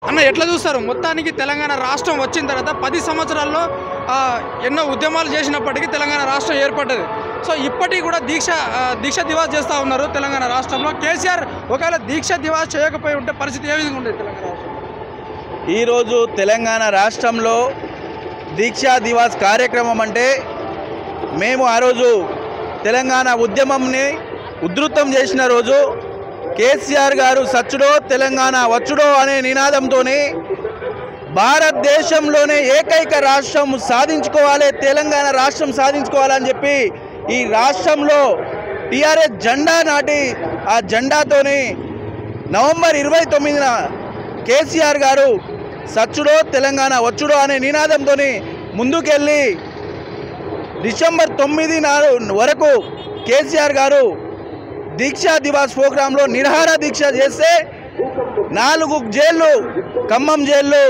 అన్న ఎట్లా చూస్తారు మొత్తానికి తెలంగాణ రాష్ట్రం వచ్చిన తర్వాత 10 సంవత్సరాల్లో ఎన్నో ఉద్యమాలు చేసినప్పటికీ తెలంగాణ రాష్ట్రం ఏర్పడ్డది. సో ఇప్పటికీ కూడా దీక్ష దివాస్ చేస్తూ ఉన్నారు తెలంగాణ రాష్ట్రంలో. కేసీఆర్ ఒకవేళ దీక్ష దివాస్ చేయకపోయి ఉంటే పరిస్థితి ఏ విధంగా ఉండేది తెలంగాణ రాష్ట్రం? ఈరోజు తెలంగాణ రాష్ట్రంలో దీక్షా దివాస్ కార్యక్రమం అంటే మేము ఆ రోజు తెలంగాణ ఉద్యమంని ఉధృతం చేసిన రోజు కేసీఆర్ గారు సచ్చుడో తెలంగాణ వచ్చుడో అనే నినాదంతోనే భారతదేశంలోనే ఏకైక రాష్ట్రం సాధించుకోవాలి, తెలంగాణ రాష్ట్రం సాధించుకోవాలని చెప్పి ఈ రాష్ట్రంలో టీఆర్ఎస్ జెండా నాటి ఆ జెండాతోని నవంబర్ 29న కేసీఆర్ గారు సచ్చుడో తెలంగాణ వచ్చుడో అనే నినాదంతో ముందుకెళ్ళి డిసెంబర్ 9 వరకు కేసీఆర్ గారు దీక్షా దివాస్ ప్రోగ్రాంలో నిరాహార దీక్ష చేస్తే 4 జైళ్ళు, ఖమ్మం జైళ్ళు,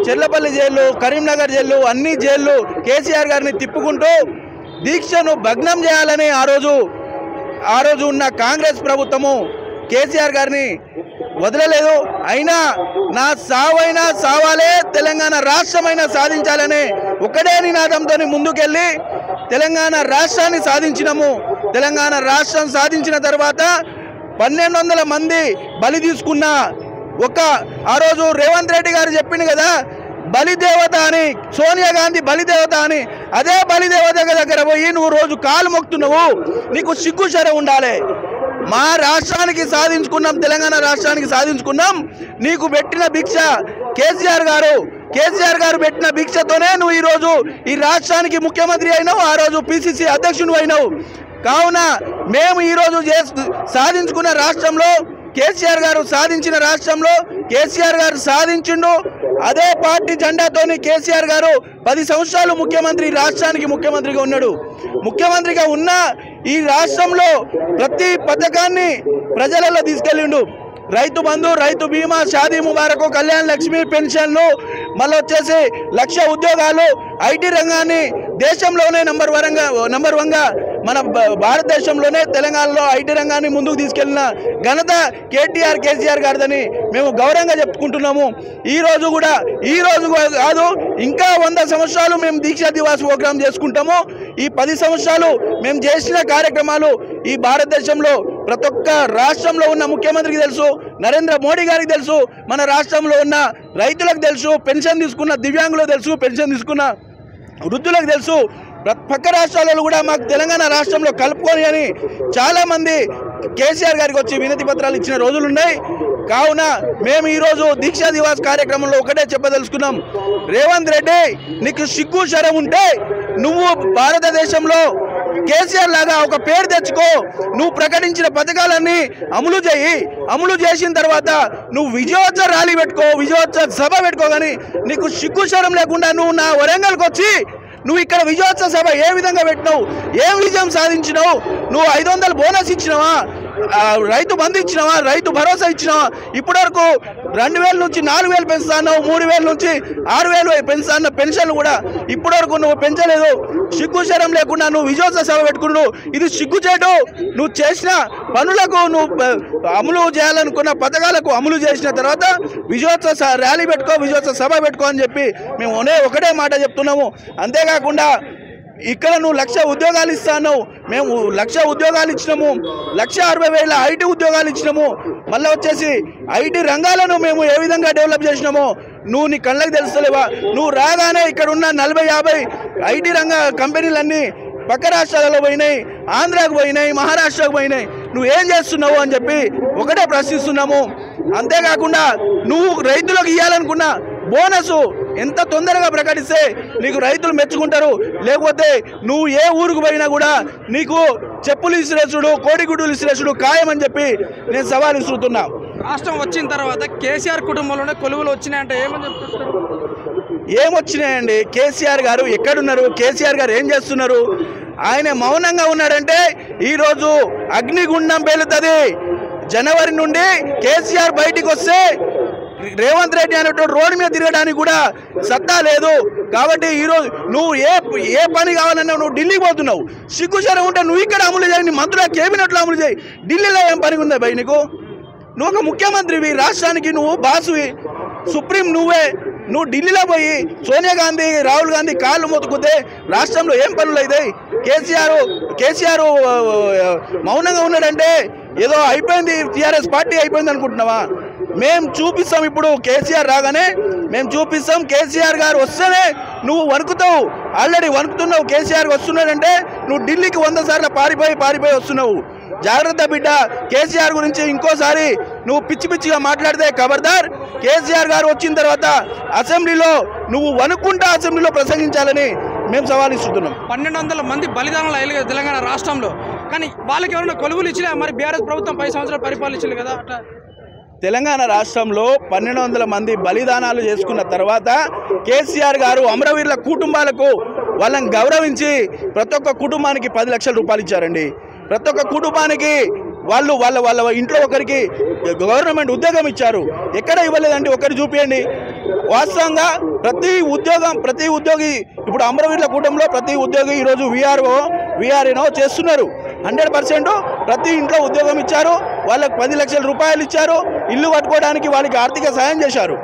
చెర్లపల్లి జైళ్ళు, కరీంనగర్ జైళ్ళు, అన్ని జైళ్ళు కేసీఆర్ గారిని తిప్పుకుంటూ దీక్షను భగ్నం చేయాలని ఆ రోజు ఉన్న కాంగ్రెస్ ప్రభుత్వము కేసీఆర్ గారిని వదలలేదు. అయినా నా సావైనా సావాలే, తెలంగాణ రాష్ట్రమైనా సాధించాలనే ఒకటే నినాదంతో ముందుకెళ్ళి తెలంగాణ రాష్ట్రాన్ని సాధించినాము. తెలంగాణ రాష్ట్రం సాధించిన తర్వాత 1200 మంది బలి తీసుకున్న ఆ రోజు రేవంత్ రెడ్డి గారు చెప్పింది కదా, బలిదేవత అని, సోనియా గాంధీ బలిదేవత అని. అదే బలిదేవత దగ్గర పోయి నువ్వు రోజు కాలు మొక్కుతున్నావు, నీకు సిగ్గు శరం ఉండాలి. మా రాష్ట్రానికి సాధించుకున్నాం, తెలంగాణ రాష్ట్రానికి సాధించుకున్నాం. నీకు పెట్టిన భిక్ష కేసీఆర్ గారు పెట్టిన భిక్షతోనే నువ్వు ఈరోజు ఈ రాష్ట్రానికి ముఖ్యమంత్రి అయినావు, ఆ రోజు పిసిసి అధ్యక్షుడు అయినావు. కావున మేము ఈరోజు సాధించుకున్న రాష్ట్రంలో కేసీఆర్ గారు సాధించిన రాష్ట్రంలో కేసీఆర్ గారు సాధించిండు. అదే పార్టీ జెండాతోని కేసీఆర్ గారు 10 సంవత్సరాలు రాష్ట్రానికి ముఖ్యమంత్రిగా ఉన్నాడు. ముఖ్యమంత్రిగా ఉన్న ఈ రాష్ట్రంలో ప్రతి పథకాన్ని ప్రజలలో తీసుకెళ్ళిండు. రైతు బంధు, రైతు బీమా, షాదీ ముబారక్, కళ్యాణ లక్ష్మి, పెన్షన్లు, మళ్ళీ వచ్చేసి 1,00,000 ఉద్యోగాలు, ఐటీ రంగాన్ని దేశంలోనే నంబర్ 1గా మన భారతదేశంలోనే తెలంగాణలో ఐటీ రంగాన్ని ముందుకు తీసుకెళ్లిన ఘనత కేసీఆర్ గారిదని మేము గౌరవంగా చెప్పుకుంటున్నాము. ఈ రోజు కాదు, ఇంకా 100 సంవత్సరాలు మేము దీక్షా దివాస్ ప్రోగ్రాం చేసుకుంటాము. ఈ 10 సంవత్సరాలు మేము చేసిన కార్యక్రమాలు ఈ భారతదేశంలో ప్రతి ఒక్క రాష్ట్రంలో ఉన్న ముఖ్యమంత్రికి తెలుసు, నరేంద్ర మోడీ గారికి తెలుసు, మన రాష్ట్రంలో ఉన్న రైతులకు తెలుసు, పెన్షన్ తీసుకున్న దివ్యాంగులకు తెలుసు, పెన్షన్ తీసుకున్న వృద్ధులకు తెలుసు. పక్క రాష్ట్రాలలో కూడా మాకు తెలంగాణ రాష్ట్రంలో కలుపుకొని అని చాలామంది కేసీఆర్ గారికి వచ్చి వినతి పత్రాలు ఇచ్చిన రోజులున్నాయి. కావున మేము ఈరోజు దీక్షా దివాస్ కార్యక్రమంలో ఒకటే చెప్పదలుచుకున్నాం, రేవంత్ రెడ్డి నీకు సిగ్గు శరం ఉంటే నువ్వు భారతదేశంలో కేసీఆర్ లాగా ఒక పేరు తెచ్చుకో. నువ్వు ప్రకటించిన పథకాలన్నీ అమలు చేసిన తర్వాత నువ్వు విజయోత్సవ ర్యాలీ పెట్టుకో, విజయోత్సవ సభ పెట్టుకో. కానీ నీకు సిగ్గు శరం లేకుండా నువ్వు నా వరంగల్కి వచ్చి నువ్వు ఇక్కడ విజయోత్సవ సభ ఏ విధంగా పెట్టినావు, ఏం విజయం సాధించినావు? నువ్వు 500 బోనస్ ఇచ్చినావా, రైతు బంధు ఇచ్చినావా, రైతు భరోసా ఇచ్చినావా? ఇప్పటివరకు 2,000 నుంచి 4,000 పెంచుతాను, 3,000 నుంచి 6,000 పెంచుతాన్న పెన్షన్లు కూడా ఇప్పటివరకు నువ్వు పెంచలేదు. సిగ్గు శరం లేకుండా నువ్వు విజయోత్సవ సభ పెట్టుకున్నావు. ఇది సిగ్గుచేటు. నువ్వు చేసిన పనులకు, నువ్వు అమలు చేయాలనుకున్న పథకాలకు అమలు చేసిన తర్వాత విజయోత్సవ ర్యాలీ పెట్టుకో, విజయోత్సవ సభ పెట్టుకో అని చెప్పి మేము ఒకటే మాట చెప్తున్నాము. అంతేకాకుండా ఇక్కడ నువ్వు 1,00,000 ఉద్యోగాలు ఇస్తాను, మేము 1,00,000 ఉద్యోగాలు ఇచ్చినాము, 1,60,000 ఐటీ ఉద్యోగాలు ఇచ్చినాము. మళ్ళీ వచ్చేసి ఐటీ రంగాలను మేము ఏ విధంగా డెవలప్ చేసినామో నువ్వు నీ కళ్ళకి తెలుస్తలేవా? నువ్వు రాగానే ఇక్కడ ఉన్న 40-50 ఐటీ రంగ కంపెనీలన్నీ పక్క రాష్ట్రాలలో పోయినాయి, ఆంధ్రాకు పోయినాయి, మహారాష్ట్రకు పోయినాయి. నువ్వు ఏం చేస్తున్నావు అని చెప్పి ఒకటే ప్రశ్నిస్తున్నాము. అంతేకాకుండా నువ్వు రైతులకు ఇవ్వాలనుకున్న బోనస్ ఎంత తొందరగా ప్రకటిస్తే నీకు రైతులు మెచ్చుకుంటారు. లేకపోతే నువ్వు ఏ ఊరికి పోయినా కూడా నీకు చెప్పులు ఇసిరేసుడు, కోడిగుడ్డులు ఇసిరేసుడు ఖాయమని చెప్పి నేను సవాల్ ఇస్తున్నా. రాష్ట్రం వచ్చిన తర్వాత కేసీఆర్ కుటుంబంలోనే కొలువులు వచ్చినాయంటే ఏమని చెప్తున్నారు? ఏమొచ్చినాయండి? కేసీఆర్ గారు ఎక్కడున్నారు? కేసీఆర్ గారు ఏం చేస్తున్నారు? ఆయన మౌనంగా ఉన్నాడంటే ఈరోజు అగ్నిగుండం పేలుతుంది. జనవరి నుండి కేసీఆర్ బయటికి వస్తే రేవంత్ రెడ్డి అనేటువంటి రోడ్డు మీద తిరగడానికి కూడా సత్తా లేదు. కాబట్టి ఈరోజు నువ్వు ఏ పని కావాలన్నా నువ్వు ఢిల్లీకి పోతున్నావు. సిగ్గుశరం ఉంటే నువ్వు ఇక్కడ అమలు చేయి, నీ మంత్రుల కేబినెట్లో అమలు చేయి. ఢిల్లీలో ఏం పని ఉందా భయ్ నీకు? నువ్వు ఒక ముఖ్యమంత్రివి, రాష్ట్రానికి నువ్వు బాసువి. సుప్రీం నువ్వే. నువ్వు ఢిల్లీలో పోయి సోనియా గాంధీ రాహుల్ గాంధీ కాళ్ళు మొత్తుకుతే రాష్ట్రంలో ఏం పనులు అవుతాయి? కేసీఆర్ మౌనంగా ఉన్నాడంటే ఏదో అయిపోయింది, టీఆర్ఎస్ పార్టీ అయిపోయింది అనుకుంటున్నావా? మేము చూపిస్తాం. ఇప్పుడు కేసీఆర్ రాగానే మేము చూపిస్తాం. కేసీఆర్ గారు వస్తేనే నువ్వు వణుకుతావు. ఆల్రెడీ వణుకుతున్నావు. కేసీఆర్ వస్తున్నాడంటే నువ్వు ఢిల్లీకి 100 సార్లు పారిపోయి వస్తున్నావు. జాగ్రత్త బిడ్డ. కేసీఆర్ గురించి ఇంకోసారి నువ్వు పిచ్చిగా మాట్లాడితే ఖబర్దార్. కేసీఆర్ గారు వచ్చిన తర్వాత అసెంబ్లీలో నువ్వు వణుకుంటా అసెంబ్లీలో ప్రసంగించాలని మేము సవాల్ ఇస్తున్నాం. 1200 మంది బలిదానాలు అయ్యారు కదా తెలంగాణ రాష్ట్రంలో. కానీ వాళ్ళకి ఎవరైనా కొలువులు ఇచ్చినా? మరి బీఆర్ఎస్ ప్రభుత్వం 10 సంవత్సరాలు పరిపాలించారు కదా. అట్లా తెలంగాణ రాష్ట్రంలో 1200 మంది బలిదానాలు చేసుకున్న తర్వాత కేసీఆర్ గారు అమరవీరుల కుటుంబాలకు వాళ్ళని గౌరవించి ప్రతి ఒక్క కుటుంబానికి 10 లక్షల రూపాయలు ఇచ్చారండి. ప్రతి ఒక్క కుటుంబానికి వాళ్ళ ఇంట్లో ఒకరికి గవర్నమెంట్ ఉద్యోగం ఇచ్చారు. ఎక్కడ ఇవ్వలేదండి? ఒకరు చూపించండి. వాస్తవంగా ప్రతి ఉద్యోగి ఇప్పుడు అమరవీరుల కుటుంబంలో ప్రతి ఉద్యోగి ఈరోజు విఆర్ఏనో చేస్తున్నారు. 100% ప్రతి ఇంట్లో ఉద్యోగం ఇచ్చారు. వాళ్ళకి 10 లక్షల రూపాయలు ఇచ్చారు. ఇల్లు కట్టుకోవడానికి వాళ్ళకి ఆర్థిక సాయం చేశారు.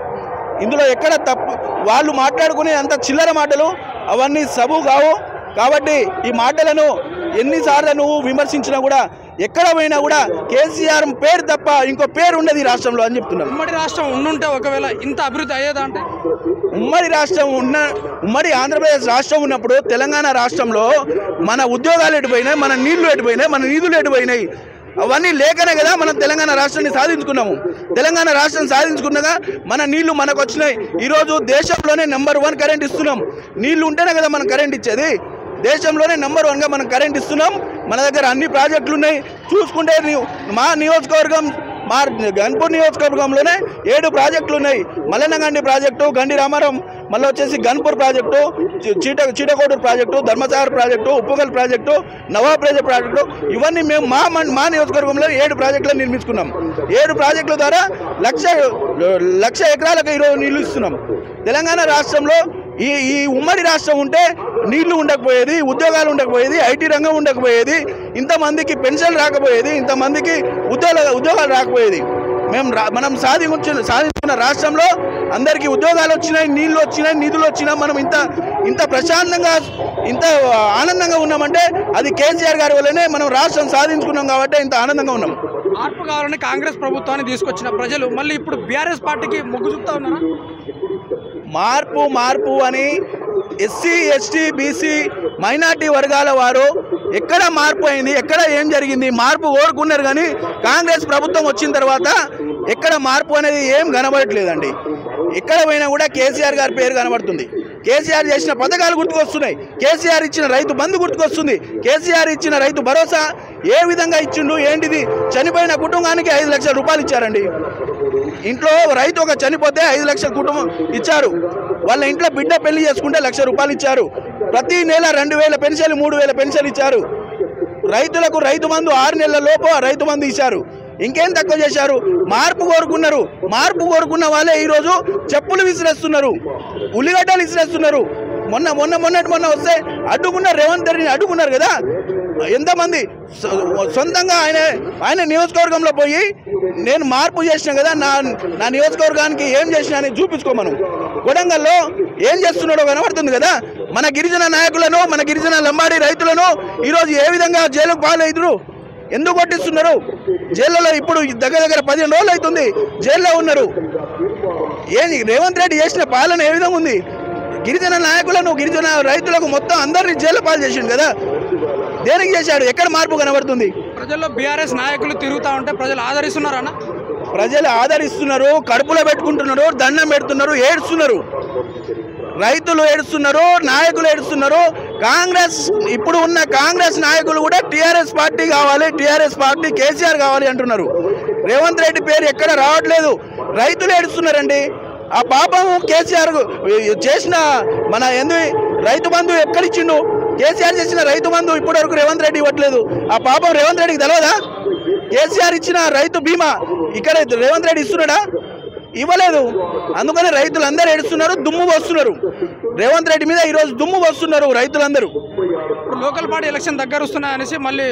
ఇందులో ఎక్కడ తప్పు? వాళ్ళు మాట్లాడుకునే అంత చిల్లర మాటలు అవన్నీ సబు కావు. కాబట్టి ఈ మాటలను ఎన్నిసార్లు నువ్వు విమర్శించినా కూడా ఎక్కడ పోయినా కూడా కేసీఆర్ పేరు తప్ప ఇంకో పేరు ఉండదు ఈ రాష్ట్రంలో అని చెప్తున్నాను. ఉమ్మడి రాష్ట్రం ఉండుంటే ఒకవేళ ఇంత అభివృద్ధి అయ్యేదా అంటే? ఉమ్మడి ఆంధ్రప్రదేశ్ రాష్ట్రం ఉన్నప్పుడు తెలంగాణ రాష్ట్రంలో మన ఉద్యోగాలు ఎటుపోయినాయి, మన నీళ్లు ఎటుపోయినాయి, మన నిధులు ఎటుపోయినాయి? అవన్నీ లేకనే కదా మనం తెలంగాణ రాష్ట్రాన్ని సాధించుకున్నాము. తెలంగాణ రాష్ట్రం సాధించుకున్నగా మన నీళ్లు మనకు వచ్చినాయి. ఈరోజు దేశంలోనే నెంబర్ 1 కరెంట్ ఇస్తున్నాం. నీళ్లు ఉంటేనే కదా మనం కరెంట్ ఇచ్చేది. దేశంలోనే నెంబర్ 1గా మనం కరెంట్ ఇస్తున్నాం. మన దగ్గర అన్ని ప్రాజెక్టులు ఉన్నాయి. చూసుకుంటే మా నియోజకవర్గం, మా గన్పూర్ నియోజకవర్గంలోనే 7 ప్రాజెక్టులు ఉన్నాయి. మల్లన్నగండి ప్రాజెక్టు, గండి రామారం, మళ్ళీ వచ్చేసి Ganpur project, Chitakoturu project, Dharmasagar project, Uppugal project, నవాబ్రేజ ప్రాజెక్టు, ఇవన్నీ మేము మా నియోజకవర్గంలో 7 ప్రాజెక్టులను నిర్మించుకున్నాం. 7 ప్రాజెక్టుల ద్వారా లక్ష ఎకరాలకు ఈరోజు నీళ్లు ఇస్తున్నాం. తెలంగాణ రాష్ట్రంలో ఈ ఉమ్మడి రాష్ట్రం ఉంటే నీళ్లు ఉండకపోయేది, ఉద్యోగాలు ఉండకపోయేది, ఐటీ రంగం ఉండకపోయేది, ఇంతమందికి పెన్షన్ రాకపోయేది, ఇంతమందికి ఉద్యోగాలు రాకపోయేది. మనం సాధించుకున్న రాష్ట్రంలో అందరికీ ఉద్యోగాలు వచ్చినాయి, నీళ్లు వచ్చినాయి, నిధులు వచ్చినాయి. మనం ఇంత ప్రశాంతంగా ఇంత ఆనందంగా ఉన్నామంటే అది కేసీఆర్ గారి వల్లనే మనం రాష్ట్రం సాధించుకున్నాం కాబట్టి ఇంత ఆనందంగా ఉన్నాం. మార్పు కావాలని కాంగ్రెస్ ప్రభుత్వాన్ని తీసుకొచ్చిన ప్రజలు మళ్ళీ ఇప్పుడు బీఆర్ఎస్ పార్టీకి మొగ్గు చూపుతా ఉన్నారా? మార్పు అని ఎస్సీ, ఎస్టీ, బీసీ, మైనార్టీ వర్గాల వారు ఎక్కడ మార్పు అయింది, ఎక్కడ ఏం జరిగింది? మార్పు కోరుకున్నారు కానీ కాంగ్రెస్ ప్రభుత్వం వచ్చిన తర్వాత ఎక్కడ మార్పు అనేది ఏం కనబడట్లేదండి. ఎక్కడ పోయినా కూడా కేసీఆర్ గారి పేరు కనబడుతుంది. కేసీఆర్ చేసిన పథకాలు గుర్తుకొస్తున్నాయి. కేసీఆర్ ఇచ్చిన రైతు బంధు గుర్తుకొస్తుంది. కేసీఆర్ ఇచ్చిన రైతు భరోసా ఏ విధంగా ఇచ్చిండు ఏంటిది? చనిపోయిన కుటుంబానికి 5 లక్షల రూపాయలు ఇచ్చారండి. ఇంట్లో రైతు ఒక చనిపోతే 5 లక్షల కుటుంబం ఇచ్చారు. వాళ్ళ ఇంట్లో బిడ్డ పెళ్లి చేసుకుంటే 1 లక్ష రూపాయలు ఇచ్చారు. ప్రతి నెల 2000 పెన్షన్లు, 3000 పెన్షన్లు ఇచ్చారు. రైతులకు రైతు బంధు 6 నెలల లోపు రైతు బంధు ఇచ్చారు. ఇంకేం తక్కువ చేశారు? మార్పు కోరుకున్నారు. మార్పు కోరుకున్న వాళ్ళే ఈరోజు చెప్పులు విసిరేస్తున్నారు, ఉల్లిగడ్డలు విసిరేస్తున్నారు. మొన్న వస్తే అడ్డుకున్నారు. రేవంత్ రెడ్డిని అడ్డుకున్నారు కదా. ఎంతమంది సొంతంగా ఆయన నియోజకవర్గంలో పోయి నేను మార్పు చేసినా కదా, నా నియోజకవర్గానికి ఏం చేసినా అని చూపించుకోమను. కొడంగల్లో ఏం చేస్తున్నాడో కనబడుతుంది కదా. మన గిరిజన నాయకులను, మన గిరిజన లంబాడి రైతులను ఈరోజు ఏ విధంగా జైలుకు పాలవుతున్నారు? ఎందుకు కొట్టిస్తున్నారు? జైల్లో ఇప్పుడు దగ్గర 15 రోజులు అవుతుంది జైల్లో ఉన్నారు. రేవంత్ రెడ్డి చేసిన పాలన ఏ విధంగా ఉంది? గిరిజన నాయకులను, గిరిజన రైతులకు మొత్తం అందరినీ జైలు పాలు చేసిండు కదా. దేనికి చేశాడు? ఎక్కడ మార్పు కనబడుతుంది? ప్రజల్లో బీఆర్ఎస్ నాయకులు తిరుగుతూ ఉంటే ప్రజలు ఆదరిస్తున్నారన్న? ప్రజలు ఆదరిస్తున్నారు, కడుపులో పెట్టుకుంటున్నారు, దండం పెడుతున్నారు, ఏడుస్తున్నారు. రైతులు ఏడుస్తున్నారు, నాయకులు ఏడుస్తున్నారు. ఇప్పుడు ఉన్న కాంగ్రెస్ నాయకులు కూడా టీఆర్ఎస్ పార్టీ కావాలి, టీఆర్ఎస్ పార్టీ కేసీఆర్ కావాలి అంటున్నారు. రేవంత్ రెడ్డి పేరు ఎక్కడ రావట్లేదు. రైతులు ఏడుస్తున్నారండి. ఆ పాపం కేసీఆర్ చేసిన రైతు బంధు ఎక్కడిచ్చిండు? కేసీఆర్ చేసిన రైతు బంధు ఇప్పటివరకు రేవంత్ రెడ్డి ఇవ్వట్లేదు. ఆ పాపం రేవంత్ రెడ్డికి తెలియదా? కేసీఆర్ ఇచ్చిన రైతు బీమా ఇక్కడ రేవంత్ రెడ్డి ఇస్తున్నాడా? ఇవ్వలేదు. అందుకని రైతులందరూ ఏడుస్తున్నారు, దుమ్ము పోస్తున్నారు. రేవంత్ రెడ్డి మీద ఈరోజు దుమ్ము పోస్తున్నారు రైతులందరూ. ఇప్పుడు లోకల్ బాడీ ఎలక్షన్ దగ్గర వస్తున్నాయనేసి మళ్ళీ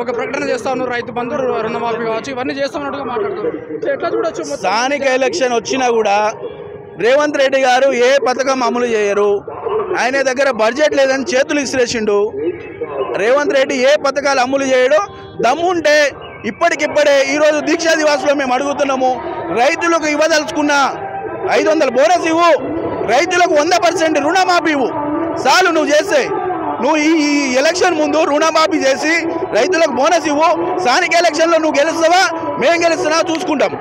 ఒక ప్రకటన చేస్తా ఉన్నారు. రైతు బంధు, రుణమాఫీ కావచ్చు, ఇవన్నీ చేస్తున్నట్టుగా మాట్లాడుతున్నారు. ఎట్లా చూడొచ్చు? స్థానిక ఎలక్షన్ వచ్చినా కూడా రేవంత్ రెడ్డి గారు ఏ పథకం అమలు చేయరు, ఆయన దగ్గర బడ్జెట్ లేదని చేతులు ఇసిరేసిండు. రేవంత్ రెడ్డి ఏ పథకాలు అమలు చేయడు. దమ్ముంటే ఇప్పటికిప్పుడే ఈరోజు దీక్షా దివాస్లో మేము అడుగుతున్నాము, రైతులకు ఇవ్వదలుచుకున్న 500 బోనస్ ఇవ్వు, రైతులకు 100% రుణమాఫీ ఇవ్వు. చాలు నువ్వు చేస్తే. నువ్వు ఈ ఎలక్షన్ ముందు రుణమాఫీ చేసి రైతులకు బోనస్ ఇవ్వు. స్థానిక ఎలక్షన్లో నువ్వు గెలుస్తావా మేము గెలుస్తున్నా చూసుకుంటాం.